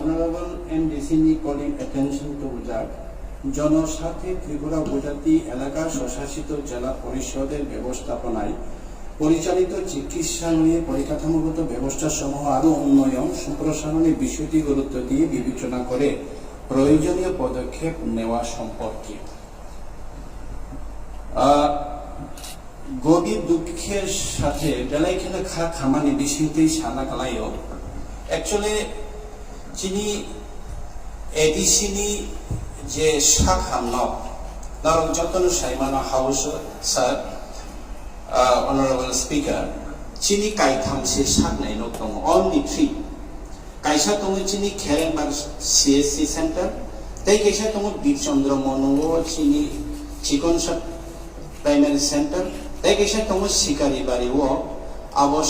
Honorable MDC calling attention to that জনস্বার্থে ত্রিপুরা উপজাতি এলাকা স্বশাসিত জেলা পরিষদের ব্যবস্থাপনায় পরিচালিত চিকিৎসা নিয়ে পরিকাঠামোগত ব্যবস্থাসমূহ আরও উন্নয়ন সম্প্রসারণের বিষয়টি গুরুত্ব দিয়ে বিবেচনা করে প্রয়োজনীয় পদক্ষেপ নেওয়া সম্পর্কে গভীর দুঃখের সাথে বেলাইখানে খামানি বিষয়তেই সানা কালাইও অ্যাকচুয়ালি যিনি এডিসিনি যে শাক হামনাও নারক যতন সাইমানা হাউস স্যার অনারেবল স্পিকার চিনি কাইথামসে শাক নাই নক দङ অনলি 3 কাইসা দङ চিনি খেরেনবাগ সিএসসি সেন্টার তাই কাইসা দङ বীরচন্দ্র মনঙ্গ চিনি চিকনসা প্রাইমারি সেন্টার তাই কাইসা দङ শিকারিবাড়ি ও আবো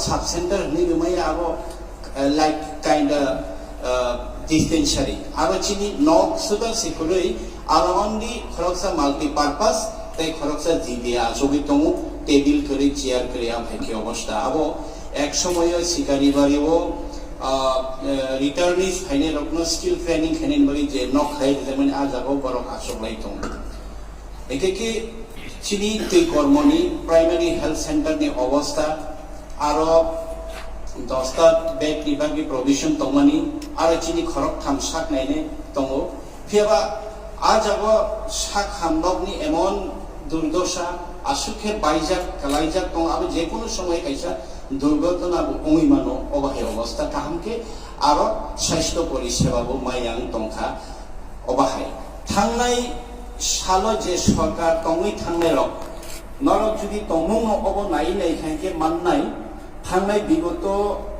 সাব সেন্টার নিবিমাই আবো like kind dispensary aro chini nok suda sikurui aro only khoroksa multi-purpose tai khoroksa jibia jogi tongu table kori chair kori am heki obosta abo ek shomoyo sikari baribo returnees haine rokno skill training haine bari je nok khai jemen a jago borok asoklai tong ekeke chini tei kormoni primary health center ni obosta aro দস্তা bed বিভাগী provision তংমানি আর চিনি খরক থাম শাক নাইনে দङ ফিয়াবা আজ আব শাক হামবকনি এমন দুর্দশা আসুখে বাইজাক কালাইজাক দङ আবো যে কোনো সময় কাইসা দুর্ঘটনা বই মানো অবাহে অবস্থা কাহামকে আর স্বাস্থ্য পরিষেবাবো মাইয়াং দংখা অবাহাই থাংনাই সালো যে সরকার দङই থাংনাই রক নরক যদি দङং অব নাই নাই খাইকে মাননাই থাংনাই বিগত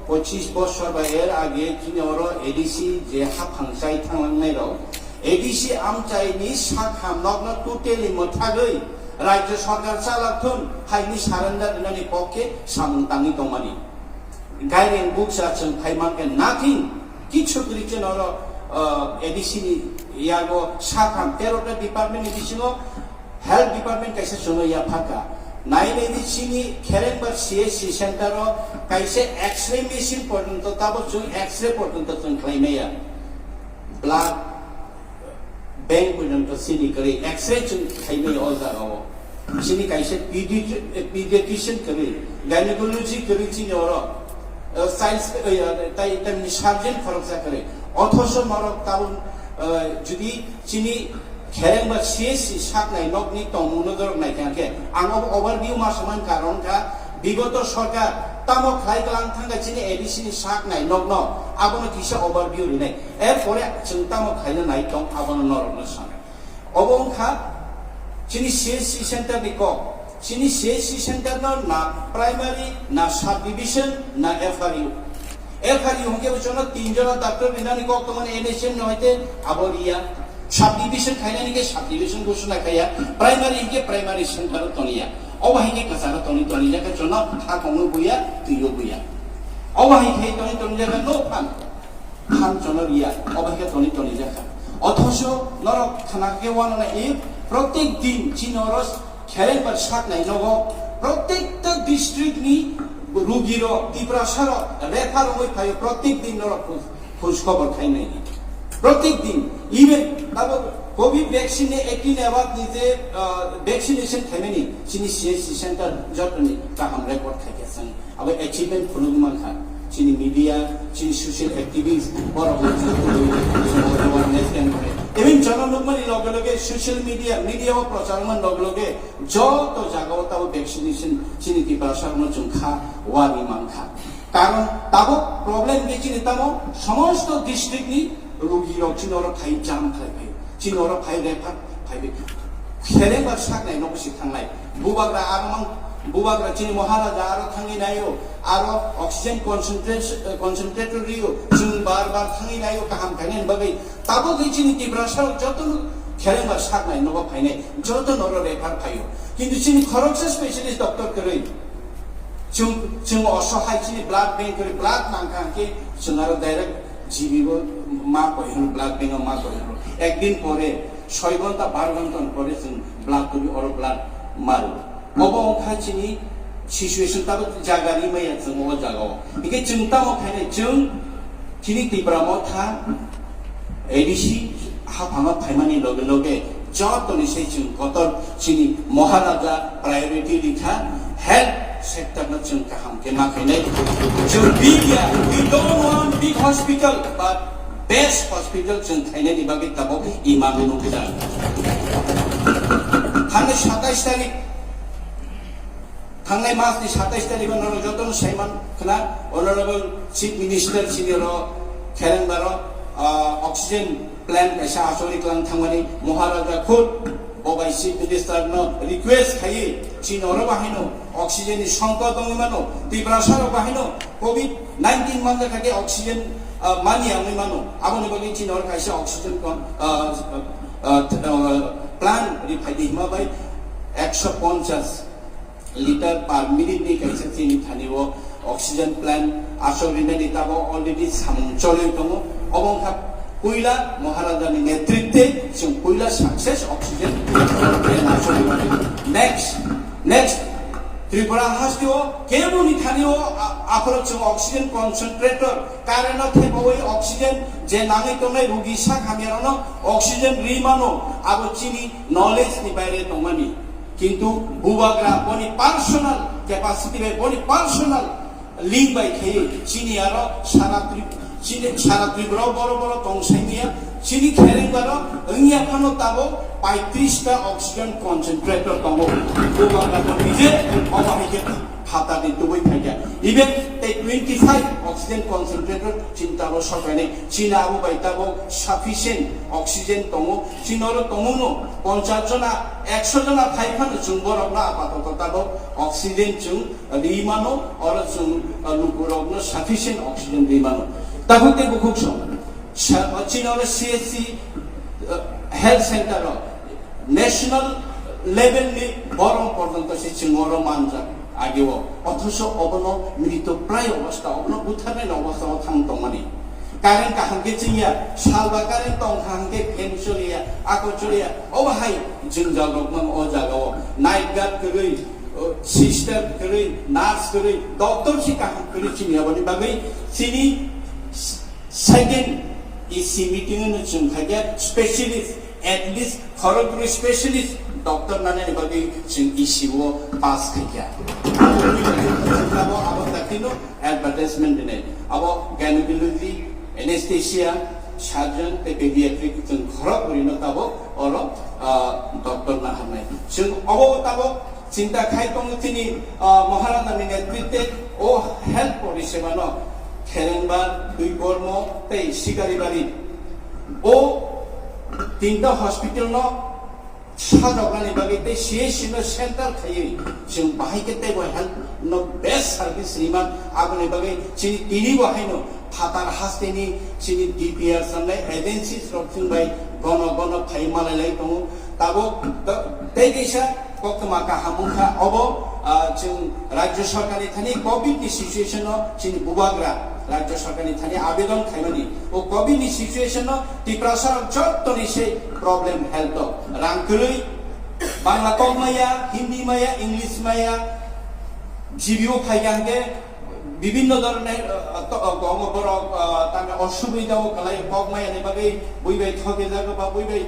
25 বছর বা এর আগে যিনি ওরা এডিসি যে হাফাংসাই থাংলাंनाय রক এডিসি আমচাইনি শাক হামনগনা টোটালি মথাগৈ রাজ্য সরকার চালাকথুন হাইনি সারেন্ডার দিনানি পক্ষে সামতানি দমানি গাইডেন বুকস আছেন ফাইমানকে নাথিং কিছু করিছেন ওরা এডিসি ইয়াগো শাক হাম 13টা ডিপার্টমেন্ট এডিসিও হেলথ ডিপার্টমেন্ট কাইসে সময়া ফাঁকা নাইন এডিসিনি খেরেনবাগ সিএসসি সেন্টার কাইসে এক্সরে মেশিন পর্যন্ত তাবো जों এক্সরে পর্যন্ত जों খাইনায়া ব্লাড ব্যাংক পর্যন্ত সিনি করে এক্সরে जों খাইনাই অজাগাও সিনি কাইসে পিডিয়াট্রিশিয়ান করে গাইনোকোলজি করে চিনি ওর সায়েন্স তাই তেমনি সার্জন খরচা করে অথচ নরক তাবো যদি চিনি খেরেনবাগ সিএসসি শাক নাই নকনি তমুনগর নাই কাকে আঙো ওভারভিউ মা সমান কারণ কা বিগত সরকার তামো খাইগলাং থাঙ্গা চিনি এডিসিনি শাক নাই নগ্ন আবনো কিসা ওভারভিউ রি নাই এরপরে जों তামো খাইনা নাই তং আবনো নরন সামনে অবংখা চিনি সিএসসি সেন্টার নিক চিনি সিএসসি সেন্টার না প্রাইমারি না সাব ডিভিশন না এফআরইউ হকে জন্য তিনজন ডাক্তার বিনানি কক মানে এনএসএম নইতে আবরিয়া সাব ডিভিশন খাইনানিকে সাব ডিভিশন ঘোষণা খাইয়া প্রাইমারি কে প্রাইমারি সেন্টার তনিয়া অবাহিকে কাছারা তনি জায়গা জন্য থাকনো বইয়া তুইও বইয়া অবাহিকে তনি জায়গা নো ফান জনরিয়া অবাহিকে তনি জায়গা অথচ নরক খানাকে ওয়ানা এই প্রত্যেক দিন চিনরস খেরেনবাগ শাক নাই নগ প্রত্যেকটা ডিস্ট্রিক্ট নি রোগীর তীব্রাসার রেফার হই ফাই প্রত্যেক দিন নরক খোঁজ খবর খাই নাই প্রত্যেক দিন ইভেন তারপর কোভিড ভ্যাকসিনে 18 এবার নিজে ভ্যাকসিনেশন খাইনি চিনি সিএসসি সেন্টার যতনি কাহাম রেকর্ড খাইছেন আবে অ্যাচিভমেন্ট ফুলুমান খা চিনি মিডিয়া চিনি সোশ্যাল অ্যাক্টিভিস্ট বড় হচ্ছে অ্যাওয়ারনেস ক্যাম্পে ইভেন জনলোকমানি লগে লগে সোশ্যাল মিডিয়া প্রচারমান লগে লগে যত জায়গাও তাও ভ্যাকসিনেশন চিনি তীব্রাসার জংখা ওয়ানি মানখা কারণ তাবো প্রবলেম গেছিনি তামো সমস্ত ডিস্ট্রিক্ট নি রোগী চিনর খাই জাম খাইবে চিনর ফাই রেফার ফাইবে খেরেনবাগ শাক নাই নকসি থাंनाय বুবাগ্রা আরমান বুবাগ্রা চিনি মহারাজা আরো থাङै नायो आरो অক্সিজেন কনসেন্ট্রেটরিও जों बार থাङै नायो কাহাম খাইনে বাগै তাবো গিচিনি তীব্রাসার যত খেরেনবাগ শাক নাই নব ফাইনে যত নর রেফার ফাইও কিন্তু চিনি খরকসা স্পেশালিস্ট ডক্টর করে जों অসহায় চিনি ব্লাড ব্যাংক করে ব্লাড নাংখাকে जों আরো ডাইরেক্ট জিবিও মা কইহন ব্লাড ব্যাংক মা কইহন একদিন পরে 6 ঘন্টা 12 ঘন্টা পরে जों ব্লাড করি অর ব্লাড মারো অবংখা চিনি সিচুয়েশন তাবো জাগানি মাইয়া जों ও জাগাও ইকে जों তামো খাইনে जों chini tipramo tha edisi hapanga phaimani loge loge job to ni sei chung kotor chini maharaja priority likha health sector na chung kaham ke ma khainai chung we don't want big hospital but best hospital chung khainai ni bagi tabo imam nu kida thane 27 tarik थांनाय मासनि 27 तारिखआव जतन साइमान खना honourable chief minister सिनियरो खेरेंबारो oxygen plan कैसा आसोरी क्लां थांमानि महाराजा खुद ओबाय चीफ मिनिस्टर न रिक्वेस्ट खाइ चिनरो बाहायनो ऑक्सीजन नि संकट दंमानो तिब्रासारो बाहायनो कोविड 19 मानजा खाके ऑक्सीजन मानि आंनि मानो आबनि बगि चिनरो कैसा ऑक्सीजन को प्लान रिफाइदि माबाय 150 liter per minute ni kaisa chini thani wo oxygen plant asogina ni tabo already samchole tongo obong khap koila maharaja ni netritwe chung koila success oxygen plant asogina next Tripura hastio kebo ni thani wo apro chung oxygen concentrator karena theboi oxygen je nangai tongai rogi sa khamyarano oxygen rimano abo chini knowledge ni baire tongmani কিন্তু বুবাগ্রা বনি personal capacity বে বনি personal link by খেয়ে চিনি আর সারা ত্রিপুরা বড় বড় তংসাইনিয়া চিনি খেরেংবার ইয়া খানো তাবো 35টা অক্সিজেন কনসেন্ট্রেটর দङ বুবাগ্রা নিজে অবাহিকে খাতা দিন দুবই থাকা ইভেন এই 25 অক্সিজেন কনসেন্ট্রেটর চিন্তাবো সকানে চিনাবো বাইতাবো সাফিসিয়েন্ট অক্সিজেন দङ চিনর দङনো 50 জনা 100 জনা ফাইফানো চুংবরবনা আপাতত তাবো অক্সিজেন চুং রিমানো অর চুং লুকুরবনো সাফিসিয়েন্ট অক্সিজেন রিমানো তাহতে বুকুক সম চিনর CSC health centre national level নি বরং পর্যন্ত সে চিংর মানজা আগেও অথচ অবন মৃত প্রায় অবস্থা অবন উত্থানের অবস্থা থাংতমানি কারেন্ট কাহাঙ্গে চিয়া সালবা কারেন্ট তং কাহাঙ্গে ফেন চলিয়া আকো চলিয়া অবাহাই জিংজাল রকম ও জাগাও নাইট গার্ড কरै সিস্টার কरै নার্স কरै ডক্টর সি কাহাং কरै চিনিয়াবনি বাগै চিনি সেকেন্ড ইসি মিটিং नु जों खायगा specialist at least Kharagpur specialist doctor नाने बागै जों इसिबो पास खायगा अब अब तकिनो एडवर्टाइजमेंट दिने अब गायनेकोलॉजी एनेस्थेसिया सर्जन पेडियाट्रिक जों खरगपुरिनो ताबो और डॉक्टर ना हानाय जों अब ताबो चिंता खाय दङ तिनि महाराजानि नेतृत्वे ओ हेल्थ परिसेबानो खेरेंबा दुई बर्म तै सिगारिबारि ओ तीनटा हॉस्पिटल न साजगनानि बागै तै सीएससी न सेंटर खायै जों बाहायके तै हेल्थ न बेस्ट सर्विस रिमान आगनि बागै चिनि तिनि बाहायनो फातार हास्तेनि चिनि डीपीआर साननाय एजेंसी स्ट्रक्चर बाय गन फाइमालाय दङ ताबो तै दैसा कक्तमा काहामुखा अब जों राज्य सरकारनि थानि कोविड नि सिचुएसन चिनि बुबाग्रा राज्य सरकारनि थानि आवेदन खाइमानि ओ कोविड नि सिचुएसन तिप्रासार जत्तनि से प्रॉब्लम हेल्थ रांकरै बांला कमया हिंदी माया इंग्लिश माया जीविओ फाइगांगे বিভিন্ন ধরনের গঙ্গবর তামে অসুবিধাও কালাই কগমায়ানি বাগै বইবাই থগে জাগো বা বইবাই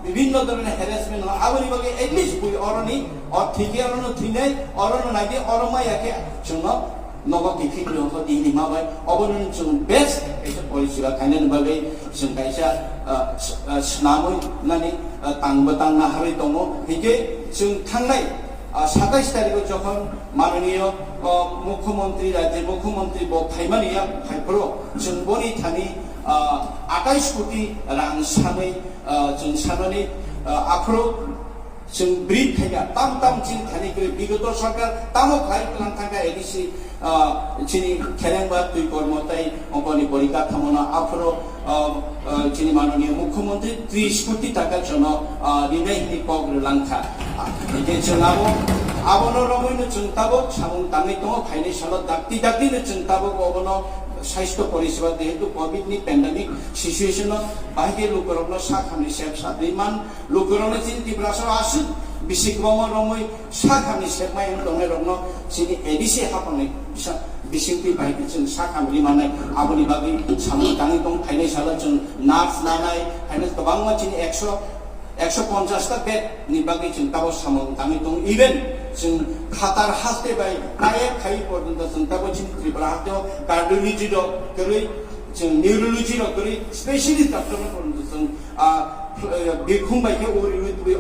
বিভিন্ন ধরনের হ্যারাসমেন্ট আবরি বাগै এটলিস্ট বই অরনি অঠিকে অরন থিনাই অরন নাগি অরমায়াকে জন্য নগকি ফিক্রি হতো দিনি মাবাই অবনন जों বেস্ট এটা পরিষেবা খাইনানি বাগै जों কাইসা স্নামই নানি তাংনা হাरै दङ हिगे जों थांनाय 27 तारिखआव যখন माननीय मुख्यमंत्री राज्य मुख्यमंत्री फाइमानिया फाइफ्रो जों बनि थानि 28 कोटी रां सानै जों सानानै आफ्रो जों ब्रिद थाइगा ताम चिन थानि विगत सरकार तामो खाइ प्लान थांगा एडिसि चिनि खेरेंबा दुई कर्मताय अंकनि परीक्षा थामना आफ्रो चिनि माननीय मुख्यमंत्री 30 कोटी टाका जन रिनायनि पग्र लांखा एके जोंआबो आबनो रमैनो जों ताबो सामुं ताङै दङ फाइनान्सियल दाक्ति जों ताबो अबनो स्वास्थ्य परिसेवा जेहेतु कोविड नि पेंडेमिक सिचुएशन बाहिगे लोकरनो साखामनि सेब साद्रिमान लोकरनो चिन तिब्रासो आसु बिसिकबाव रमै साखामनि सेब मायन दङै रनो चिनि एडिसि हापनै बिसिंति बाहायखौ जों साखामरि मानाय आबनि बागै सामु दानि दं फाइनाय साला जों नार्स लानाय फाइनाय गोबां मानसिनि 150 टा बेड नि बागै जों ताबो सामु दानि दं इभेन जों खातार हास्ते बाय नाये खाइ पर्यन्त जों ताबो जों त्रिपुरा हास्तेयाव कार्डियोलॉजी दं गरै जों निउरोलॉजी दं गरै स्पेशलिस्ट डॉक्टर पर्यन्त जों बिरखुं बायखे ओरैबायदि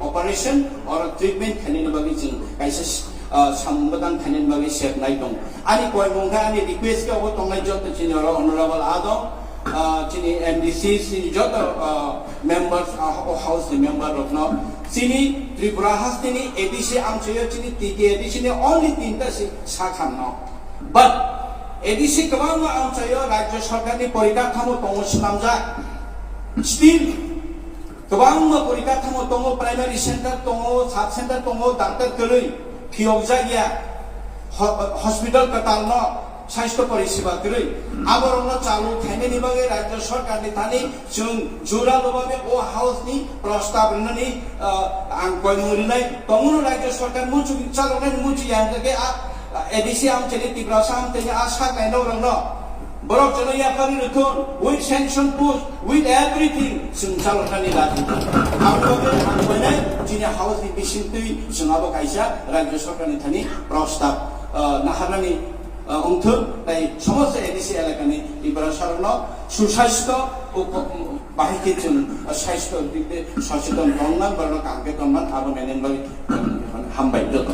ऑपरेशन और ट्रीटमेंट खालामनो बागै जों कायसे सामबदान खालामनो बागै सेबनाय दं आनि कय मंगा आनि रिक्वेस्ट के अबो तंनाय जत चिनि ऑनरेबल आदो चिनि एमडीसी चिनि जत मेंबर्स हाउस मेंबर रखनो चिनि त्रिपुरा हास्तिनि एडीसी आमचयो चिनि टीके एडीसी ने ओनली 3 टा साखामनो बट एडीसी गोबां आमचयो राज्य सरकारनि परिकाठामो तंगसनामजा स्टिल गोबां परिकाठामो दङ प्राइमारि सेन्टार दङ साब सेन्टार दङ डाक्टर गरै फियक जागिया हस्पिटाल कतालनो स्वास्थ्य परिसेवा गरै आबरनो चालु थाइनेनि बागै राज्य सरकारनि थानि जों जुरालोबाबे ओ हाउसनि प्रस्ताव रननि आं कयमुरिनाय तमुनो राज्य सरकार मुचु चालुनाय मुचु यांगे एडीसी आम चेनि तिब्रा साम तेनि आशा काइनो रंनो Borok jono ya kari rukun, with sanction post, with everything, sung calon kani lagi. Aku mana jini house di bisinti sung abo kaisa राज्य सरकार नि थानी प्रस्ताव नाहारनानि अंथो ताई समस्त एडीसी एलाकानि त्रिपुरा सरकारनो सुस्वास्थ्य बाहिके जों स्वास्थ्य दिगते सचेतन दंना बरनो कामके दंना आबो मेनेन बाय हामबाय दं